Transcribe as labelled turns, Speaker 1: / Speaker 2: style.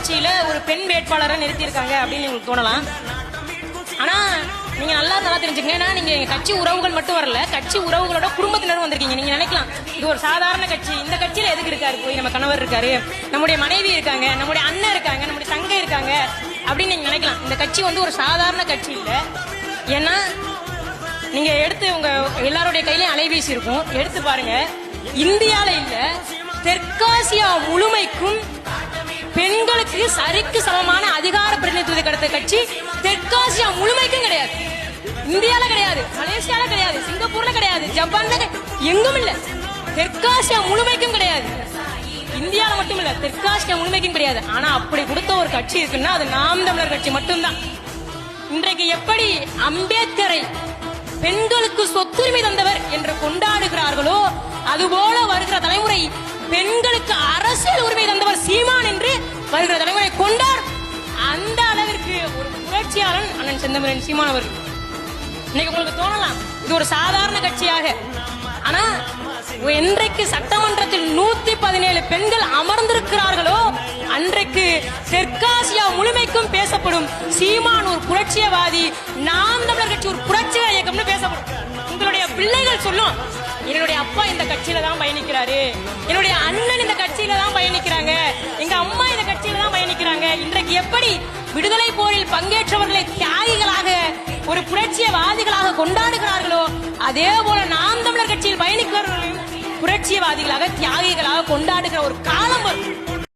Speaker 1: கட்சியில ஒரு பெண் வேட்பாளரை நிறுத்தியிருக்காங்க அப்படின்னு உங்களுக்கு தோணலாம். ஆனா நீங்க நல்லா தெரிஞ்சுக்கங்க. ஏன்னா நீங்க கட்சி உறவுகள் மட்டும் வரல, கட்சி உறவுகளோட குடும்பத்தினரும் வந்திருக்கீங்க. நீங்க நினைக்கலாம் இது ஒரு சாதாரண கட்சி, இந்த கட்சியில எதுக்கு இருக்காரு, போய் நம்ம கணவர் இருக்காரு, நம்முடைய மனைவி இருக்காங்க, நம்முடைய அண்ணன் இருக்காங்க, நம்முடைய தங்கை இருக்காங்க அப்படின்னு நீங்க நினைக்கலாம். இந்த கட்சி வந்து ஒரு சாதாரண கட்சி இல்ல. ஏன்னா நீங்க எடுத்து உங்க எல்லாருடைய கையிலயும் அலைபேசி இருக்கும், எடுத்து பாருங்க. இந்தியால இல்ல, தெற்காசியா முழுமைக்கும் பெண்களுக்கு சரிக்கு சமமான அதிகார பிரதிநிதித்துவத்தை கிடைத்த கட்சி தெற்காசியா முழுமைக்கும் கிடையாது. இந்தியால கிடையாது, மலேசியால கிடையாது, சிங்கப்பூர்ல கிடையாது, ஜப்பான்ல எங்கும் இல்ல. தெற்காசியா முழுமைக்கும் கிடையாது. இந்தியால மட்டும் இல்ல, தெற்காசியா முழுமைக்கும் கிடையாது. ஆனா அப்படி கொடுத்த ஒரு கட்சி இருக்குன்னா அது நாம் தமிழர் கட்சி மட்டும்தான். இன்றைக்கு எப்படி அம்பேத்கரை பெண்களுக்கு சொத்துரிமை தந்தவர் என்று கொண்டாடுகிறார்களோ, அதுபோல வருகிற தலைமுறை பெண்களுக்கு அரசியல் உரிமை தந்தவர் சீமான் என்று வருகிற தலைமுறை கொண்டார். அந்த அளவிற்கு ஒரு புரட்சியாளன் அண்ணன் செந்தமிழன் சீமான் அவர்கள். இன்னைக்கு உங்களுக்கு தோணலாம் இது ஒரு சாதாரண கட்சியாக. ஆனா என்றைக்கு சட்டமன்றத்தில் 117 பெண்கள் அமர்ந்திருக்கிறார்களோ அன்றைக்கு தெற்காசியா முழுமைக்கும் பேசப்படும் சீமான் ஒரு புரட்சியவாதி, நாம் தமிழர் கட்சி ஒரு புரட்சி இயக்கம்னு பேசப்படும். உங்களுடைய பிள்ளைகள் சொல்லும், என்னுடைய அப்பா இந்த கட்சியில தான் பயணிக்கிறாரு, என்னுடைய அண்ணன் இந்த கட்சியில தான் பயணிக்கிறாங்க, எங்க அம்மா இந்த கட்சியில தான் பயணிக்கிறாங்க. இன்றைக்கு எப்படி விடுதலை போரில் பங்கேற்றவர்களை தியாகிகளாக ஒரு புரட்சியவாதிகளாக கொண்டாடுகிறார்களோ அதே போல நாம் தமிழர் கட்சியில் பயணிக்கிறவர்களையும் புரட்சியவாதிகளாக தியாகிகளாக கொண்டாடுகிற ஒரு காலம் வரும்.